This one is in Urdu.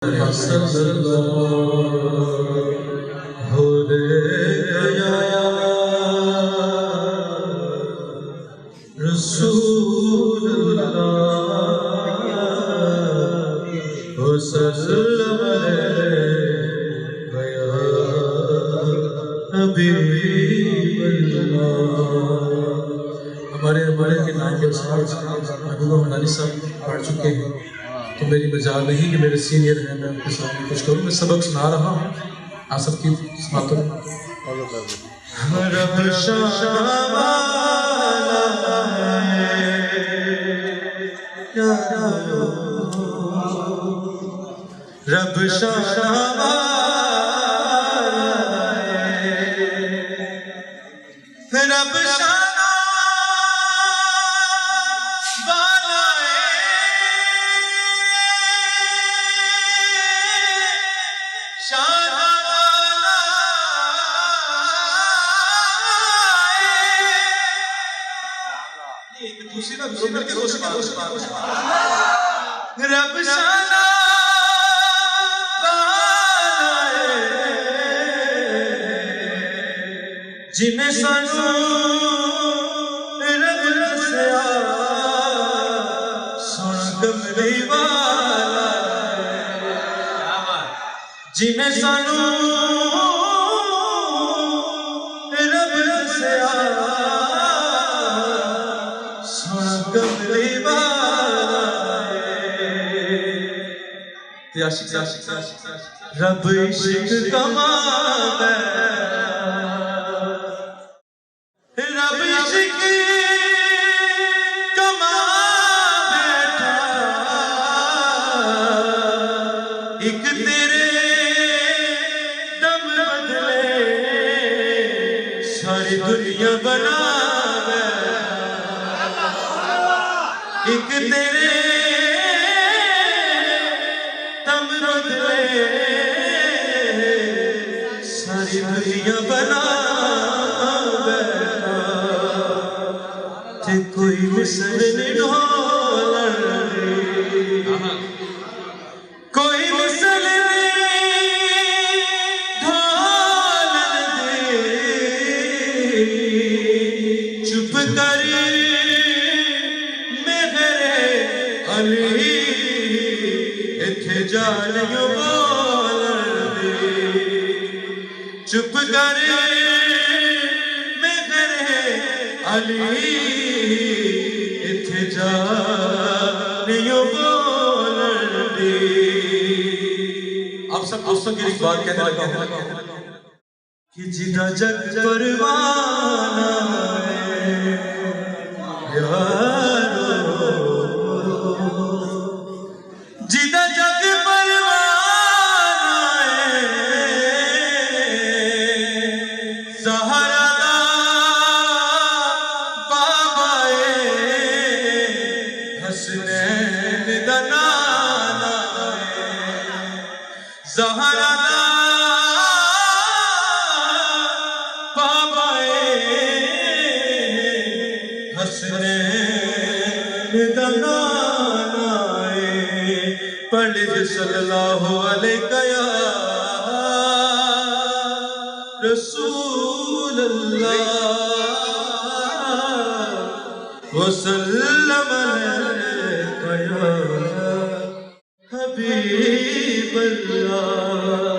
صلی اللہ یا رسول اللہ وسلم یا حبیب اللہ۔ ہمارے کے نام کے محبوبہ منانی صاحب پڑھ چکے ہیں، تو میری مجال نہیں کہ میرے سینئر ہیں، میں ان کے سامنے کچھ کروں۔ میں سبق سنا رہا ہوں، آپ سب کی سناتا ہوں۔ رب شامالا ہے رب شامالا ہے رب رب شانا جنہیں سانو رب دسیا سن کملی والا، جنہیں سانو رب دسیا سن کملی والا، رب عشق کماتا ہے، رب عشق کما بیٹھا، ایک تیرے دم بدلے ساری دنیا بنا بیٹھا، ایک تیرے ساری دنیا بنا بیٹھا، تے کوئی مثل نہیں ڈھولن دی، کوئی مثل نہیں ڈھولن دی، چپ کر مہر علی اتھے جانیوں بولن دی، چپ کر مہر علی اتھے جانیوں بولن دی۔ آپ سب دوستوں کی ایک بات کہنے لگا ہوں کہ جدہ جگ پروانہ ہے یارو، جدہ جگ پروانہ ہے زہرا دا بابا حسنین دا نانا ہے، زہرا دا بابا حسنین دا نانا ہے، پڑھ صلی اللہ علیہ یا رسول اللہ وسلم علیہ یا حبیب اللہ۔